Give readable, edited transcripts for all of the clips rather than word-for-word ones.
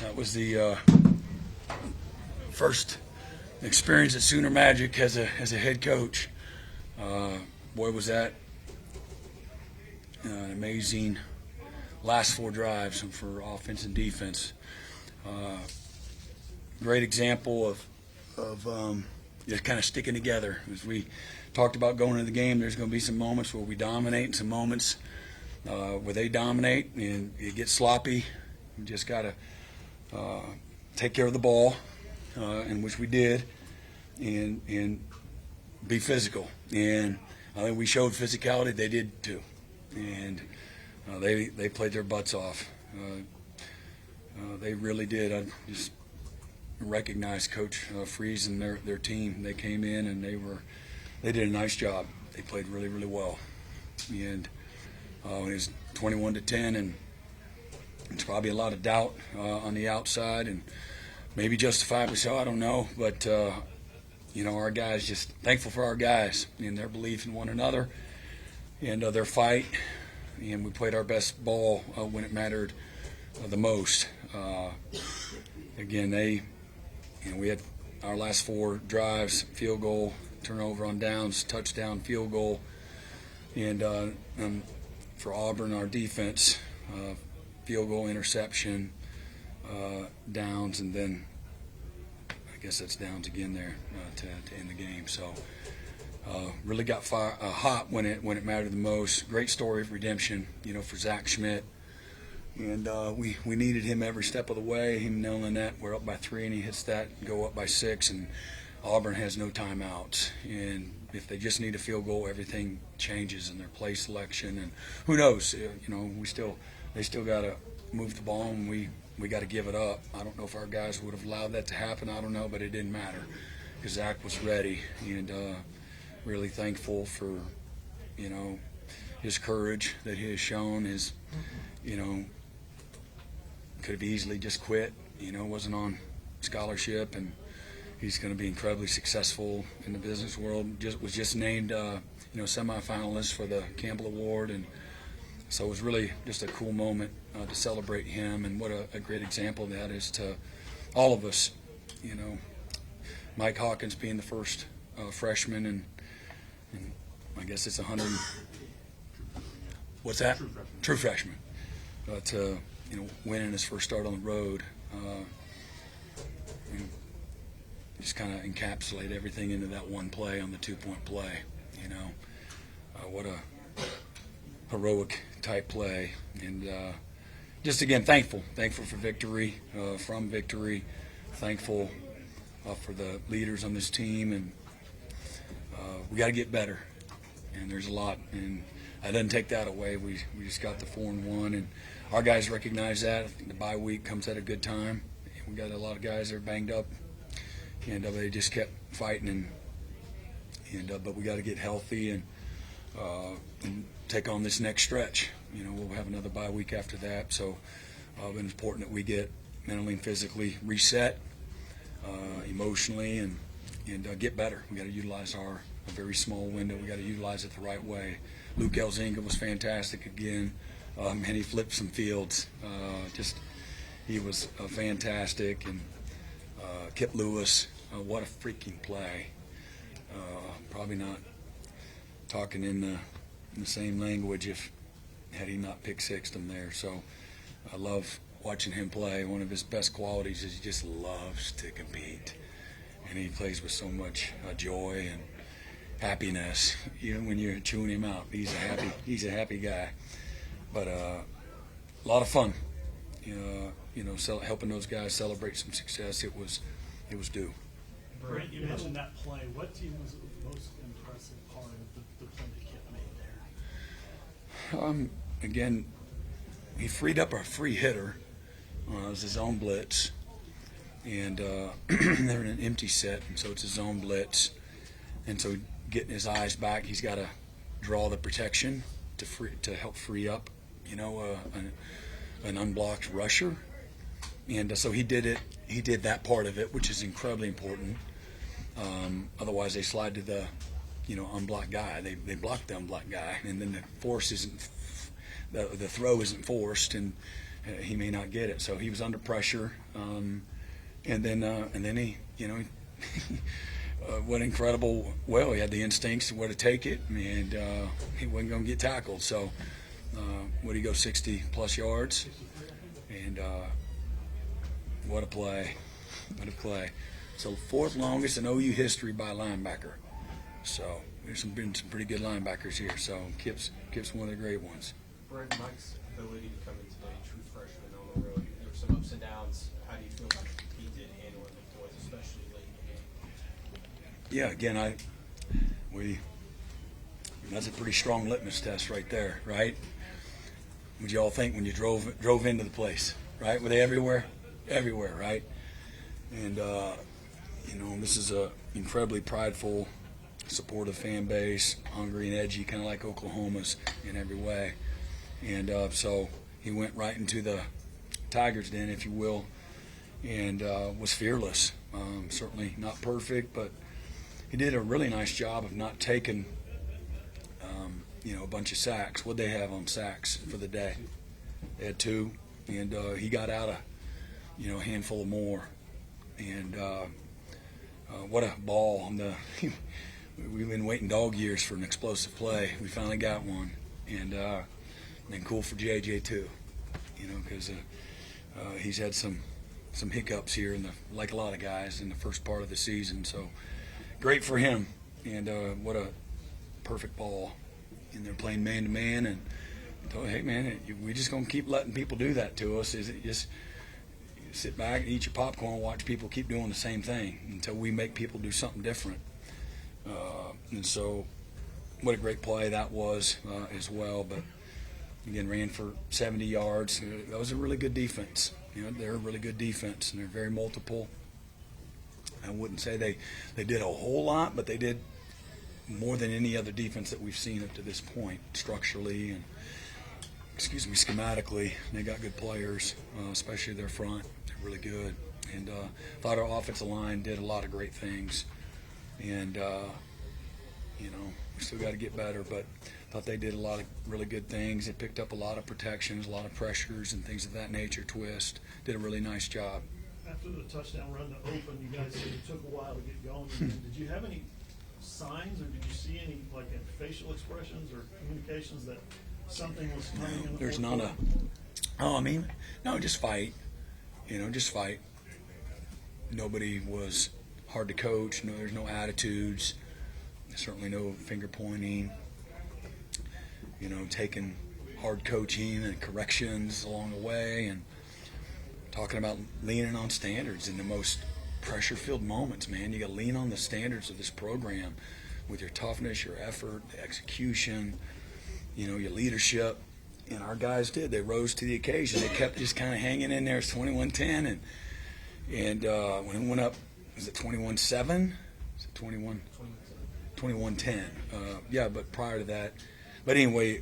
That was the first experience at Sooner Magic as a head coach. Boy, was that an amazing last 4 drives for offense and defense. Great example of just kind of sticking together. As we talked about going into the game, there's going to be some moments where we dominate and some moments where they dominate and it gets sloppy. We just got to take care of the ball, in which we did, and be physical. And I think we showed physicality. They did too, and they played their butts off. They really did. I just recognize Coach Freeze and their team. They came in and they did a nice job. They played really, really well. And it was 21-10, and it's probably a lot of doubt on the outside, and maybe justifiably so. I don't know, but our guys, just thankful for our guys and their belief in one another and their fight. And we played our best ball when it mattered the most. Again, we had our last 4 drives: field goal, turnover on downs, touchdown, field goal, and for Auburn, our defense, field goal, interception, downs, and then I guess that's downs again there to end the game. So really got hot when it mattered the most. Great story of redemption, for Zach Schmidt. And we needed him every step of the way. Him nailing that. We're up by 3, and he hits that, go up by 6, and Auburn has no timeouts. And if they just need a field goal, everything changes in their play selection. And who knows? They still got to move the ball, and we got to give it up. I don't know if our guys would have allowed that to happen. I don't know, but it didn't matter because Zach was ready, and really thankful for his courage that he has shown. His could have easily just quit. Wasn't on scholarship, and he's going to be incredibly successful in the business world. Was just named semifinalist for the Campbell Award, and so it was really just a cool moment to celebrate him. And what a great example that is to all of us. Mike Hawkins being the first freshman, and I guess it's 100. What's that? True freshman. But winning his first start on the road, just kind of encapsulate everything into that one play on the 2-point play. What a heroic type play, and just again thankful for victory, from victory, thankful for the leaders on this team, and we got to get better. And there's a lot, and I didn't take that away. We just got the 4-1, and our guys recognize that. I think the bye week comes at a good time. We got a lot of guys that are banged up, and they just kept fighting, and but we got to get healthy and take on this next stretch. We'll have another bye week after that, so it's important that we get mentally and physically reset, emotionally, and get better. We got to utilize a very small window. We got to utilize it the right way. Luke Elzinga was fantastic again, and he flipped some fields. He was fantastic, and Kip Lewis, what a freaking play. Probably not talking in the same language had he not pick-sixed him there. So I love watching him play. One of his best qualities is he just loves to compete, and he plays with so much joy and happiness. Even when you're chewing him out, he's a happy guy. But a lot of fun. Helping those guys celebrate some success. It was due. Brent, you mentioned that play. What to you was the most impressive part of the play that Kip made there? Again, he freed up a free hitter. It was his own blitz, and they're in an empty set, and so it's his own blitz. And so getting his eyes back, he's got to draw the protection to help free up, an unblocked rusher. And so he did it. He did that part of it, which is incredibly important. Otherwise, they slide to the, unblocked guy. They block the unblocked guy, and then the throw isn't forced, and he may not get it. So he was under pressure, and then he, what incredible. Well, he had the instincts where to take it, and he wasn't going to get tackled. So, what did he go 60+ yards? And what a play! What a play! So 4th longest in OU history by a linebacker. So there's been some pretty good linebackers here. So Kip's one of the great ones. Brent, Mike's ability to come in today, true freshman on the road. There were some ups and downs. How do you feel like he did handle it, the boys, especially late in the game? Yeah, again, that's a pretty strong litmus test right there, right? What'd you all think when you drove into the place, right? Were they everywhere? Everywhere, right? And this is a incredibly prideful, supportive fan base, hungry and edgy, kind of like Oklahoma's in every way. And so he went right into the Tigers' den, if you will, and was fearless. Certainly not perfect, but he did a really nice job of not taking, a bunch of sacks. What'd they have on sacks for the day? They had 2, and he got out a handful of more. And what a ball on the we've been waiting dog years for an explosive play. We finally got one, and cool for JJ too, because he's had some hiccups here like a lot of guys in the first part of the season. So great for him, and what a perfect ball. And they're playing man to man, and thought, hey man, we just gonna keep letting people do that to us. Is it just sit back and eat your popcorn and watch people keep doing the same thing until we make people do something different? And so what a great play that was as well. But again, ran for 70 yards. That was a really good defense. They're a really good defense, and they're very multiple. I wouldn't say they did a whole lot, but they did more than any other defense that we've seen up to this point, structurally and schematically. They got good players, especially their front. They're really good. And thought our offensive line did a lot of great things. And, we still got to get better, but thought they did a lot of really good things. They picked up a lot of protections, a lot of pressures and things of that nature, twist. Did a really nice job. After the touchdown run to open, you guys said it took a while to get going. Did you have any signs, or did you see any facial expressions or communications that something was coming in the There's fourth not quarter? no, just fight. Just fight. Nobody was hard to coach. No, there's no attitudes. Certainly no finger pointing. Taking hard coaching and corrections along the way, and talking about leaning on standards in the most pressure-filled moments, man. You got to lean on the standards of this program with your toughness, your effort, the execution, your leadership. And our guys did. They rose to the occasion. They kept just kind of hanging in there. It's 21-10, and when it went up, was it 21-7? Is it 21-10? Yeah, but prior to that. But anyway,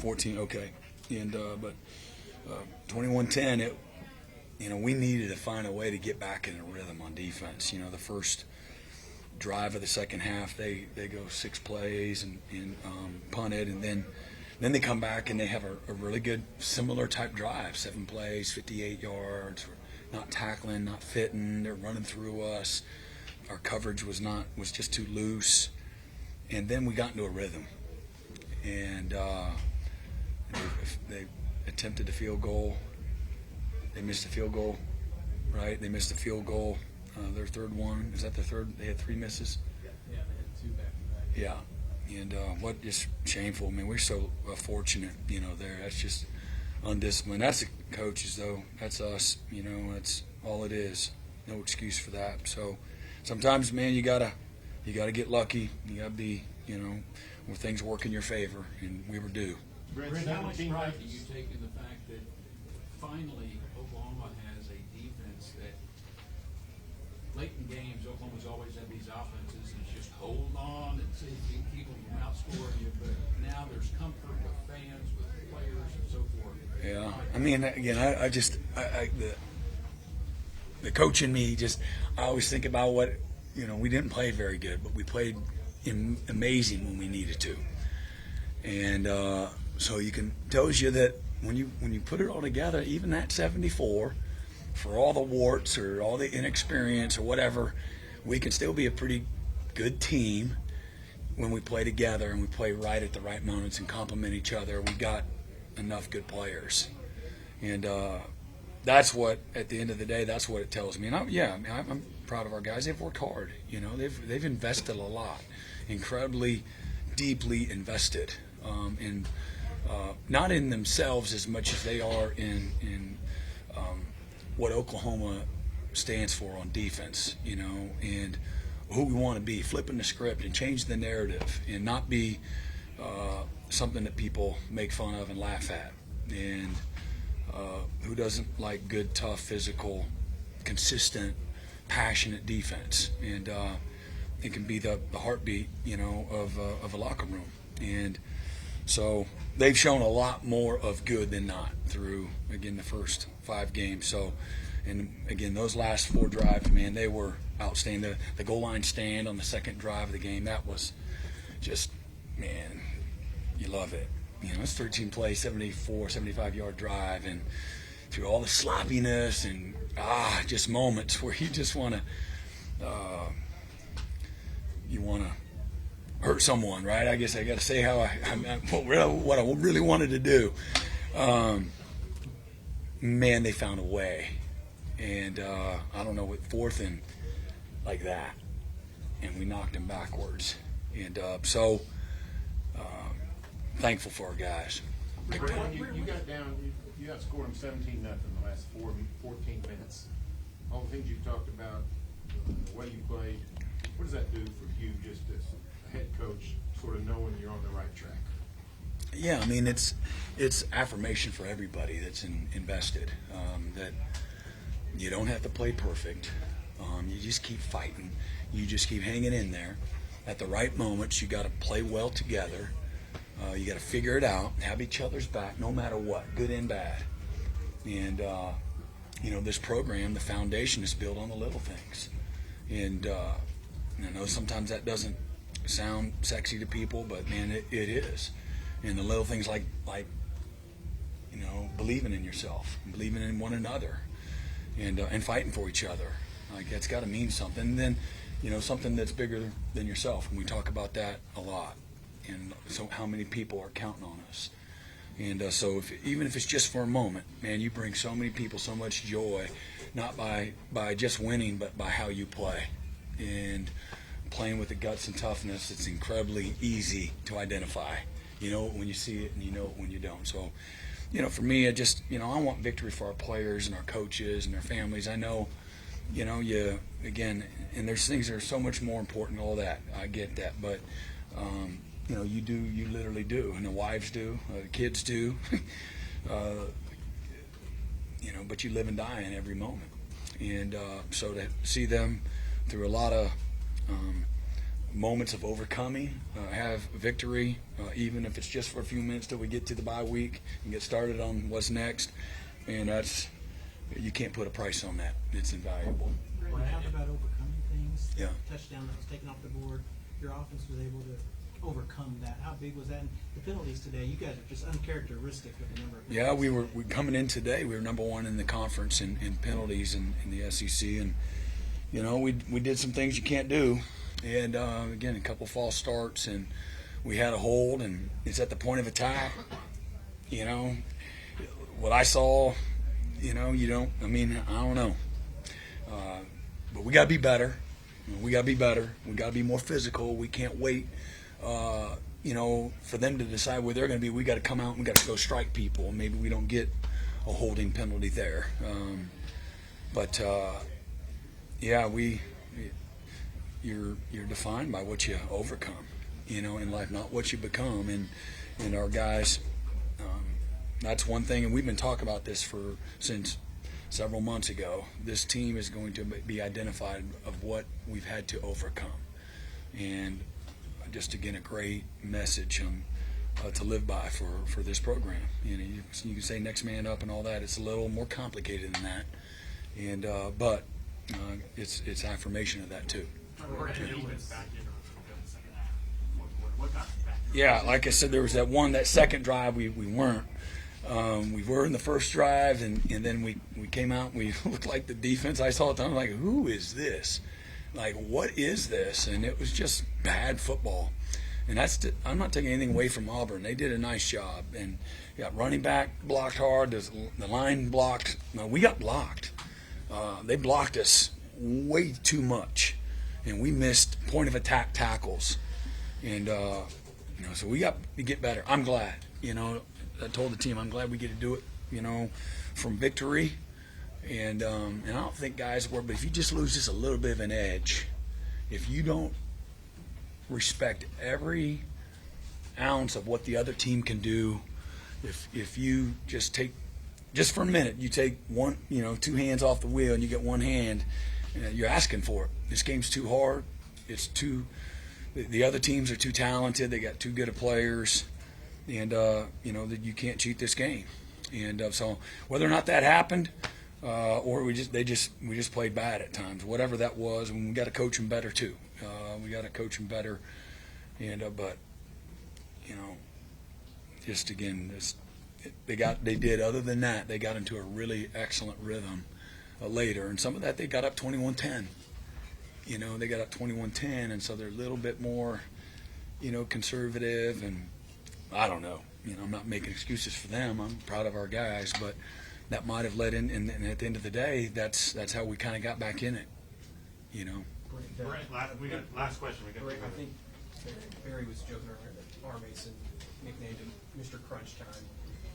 14, okay. And but 21-10, it we needed to find a way to get back in a rhythm on defense. The first drive of the second half, they go 6 plays and punt it, and then they come back and they have a really good similar type drive, 7 plays, 58 yards. We're not tackling, not fitting. They're running through us. Our coverage was just too loose, and then we got into a rhythm, and they attempted the field goal. They missed the field goal, right? They missed the field goal. Their third one. Is that the third? They had 3 misses? Yeah, they had 2 back-to-back. Yeah. And what just shameful. I mean, we're so fortunate, there. That's just undisciplined. That's the coaches, though. That's us. That's all it is. No excuse for that. So sometimes, man, you gotta get lucky. You gotta be, where things work in your favor, and we were due. Brent, how much pride do you take in the fact that finally Oklahoma has a defense that late in games, Oklahoma's always had these offenses and it's just hold on and see if you can keep them from outscoring you, but now there's comfort with fans, with players, and so forth. Yeah, I mean, again, the coach in me I always think about what, we didn't play very good, but we played amazing when we needed to. And so tells you that when you put it all together, even that 74, for all the warts or all the inexperience or whatever, we can still be a pretty good team when we play together and we play right at the right moments and complement each other. We got enough good players, and that's what, at the end of the day, that's what it tells me. And I'm proud of our guys. They've worked hard. They've invested a lot, incredibly deeply invested, in not in themselves as much as they are in what Oklahoma stands for on defense, and who we want to be, flipping the script and change the narrative and not be something that people make fun of and laugh at. And who doesn't like good, tough, physical, consistent, passionate defense? And it can be the heartbeat, of a locker room. And so they've shown a lot more of good than not through, again, the first 5 games. So, and again, those last 4 drives, man, they were outstanding. The goal line stand on the second drive of the game, that was just, man, you love it. It's 13 play, 74, 75-yard drive, and through all the sloppiness and just moments where you just want to hurt someone, right? I guess I got to say how what I really wanted to do. Man, they found a way, and I don't know, with 4th and like that, and we knocked them backwards, and so thankful for our guys. You got down. You outscored them 17-0 the last 14 minutes. All the things you talked about, the way you played. What does that do for you, just as a head coach, sort of knowing you're on the right track? Yeah, I mean, it's affirmation for everybody that's invested, that you don't have to play perfect. You just keep fighting. You just keep hanging in there. At the right moments, you got to play well together. You got to figure it out, have each other's back, no matter what, good and bad. And this program, the foundation is built on the little things. And I know sometimes that doesn't sound sexy to people, but man, it is. And the little things like believing in yourself, and believing in one another, and fighting for each other. Like, that's got to mean something. And then, something that's bigger than yourself. And we talk about that a lot. And so how many people are counting on us. And so even if it's just for a moment, man, you bring so many people so much joy, not by just winning, but by how you play. And playing with the guts and toughness, it's incredibly easy to identify. You know it when you see it, and you know it when you don't. So, for me, I want victory for our players and our coaches and their families. I know, again, and there's things that are so much more important, all that. I get that. But, you literally do. And the wives do, the kids do. But you live and die in every moment. And so to see them through a lot of moments of overcoming, have victory, even if it's just for a few minutes till we get to the bye week and get started on what's next, and you can't put a price on that. It's invaluable. When I talk about overcoming things, Yeah. touchdown that was taken off the board, your offense was able to overcome that. How big was that? And the penalties today, you guys are just uncharacteristic with the number of penalties. Yeah, we coming in today, we were number 1 in the conference in penalties in the SEC, and we did some things you can't do, and again, a couple false starts, and we had a hold, and it's at the point of attack. What I saw, I don't know, but we got to be better. We got to be better. We got to be more physical. We can't wait, for them to decide where they're going to be. We got to come out and we got to go strike people. Maybe we don't get a holding penalty there. You're defined by what you overcome, in life, not what you become. And our guys, that's one thing. And we've been talking about this since several months ago. This team is going to be identified of what we've had to overcome. And just, again, a great message to live by for this program. You can say next man up and all that. It's a little more complicated than that. And but it's affirmation of that too. Yeah, like I said, there was that second drive we weren't. We were in the first drive, and then we came out and we looked like the defense I saw at the time. Like, who is this? Like, what is this? And it was just bad football. And I'm not taking anything away from Auburn. They did a nice job. And running back blocked hard. The line blocked. No, we got blocked. They blocked us way too much, and we missed point of attack tackles. And so we got to get better. I'm glad. I told the team I'm glad we get to do it. From victory. And I don't think guys were. But if you just lose just a little bit of an edge, if you don't respect every ounce of what the other team can do, if you just take, just for a minute, you take one, two hands off the wheel and you get one hand, you're asking for it. This game's too hard. The other teams are too talented. They got too good of players, and that you can't cheat this game. And so whether or not that happened, or we just played bad at times, whatever that was, and we got to coach them better too. We got to coach them better, and but just again, they did. Other than that, they got into a really excellent rhythm later, and some of that they got up 21-10. They got up 21-10, and so they're a little bit more, conservative, and I don't know. I'm not making excuses for them. I'm proud of our guys, but that might have led in, and at the end of the day, that's how we kind of got back in it. Brent, last question. I think Barry was joking earlier that R. Mason nicknamed him Mr. Crunch Time.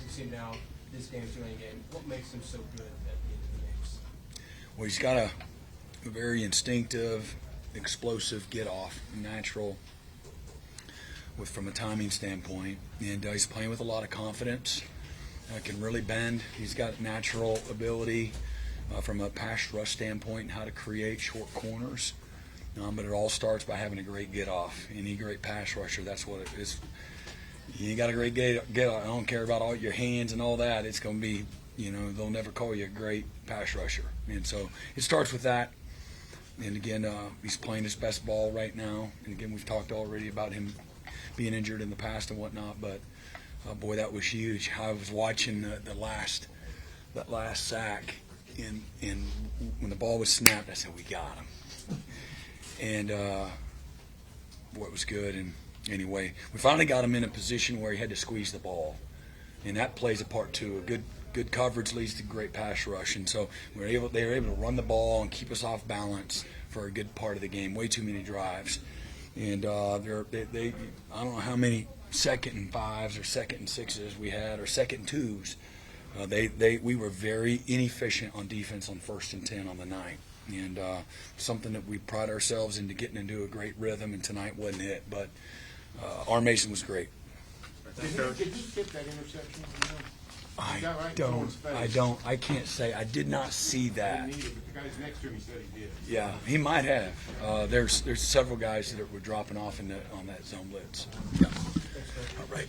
You see him now, this game's doing a game. What makes him so good at the end of the games? Well, he's got a very instinctive, explosive get-off, natural, from a timing standpoint. And he's playing with a lot of confidence. Can really bend. He's got natural ability from a pass rush standpoint and how to create short corners. But it all starts by having a great get-off. Any great pass rusher, that's what it is. You got a great get-off. I don't care about all your hands and all that. It's going to be, they'll never call you a great pass rusher. And so it starts with that. And again, he's playing his best ball right now. And again, we've talked already about him being injured in the past and whatnot. But boy, that was huge. I was watching that last sack, and when the ball was snapped, I said, "We got him." And boy, it was good. And anyway, we finally got him in a position where he had to squeeze the ball, and that plays a part too. A good coverage leads to great pass rush, and so they were able to run the ball and keep us off balance for a good part of the game. Way too many drives, and I don't know how many 2nd and 5s or 2nd and 6s we had, or 2nd and 2s. We were very inefficient on defense on 1st and 10 on the night, and something that we pride ourselves into getting into a great rhythm. And tonight wasn't it, but R. Mason was great. Did he get that interception? I can't say. I did not see that. But the guys next to him said he did. Yeah, he might have. There's several guys that were dropping off on that zone blitz. Yeah. All right.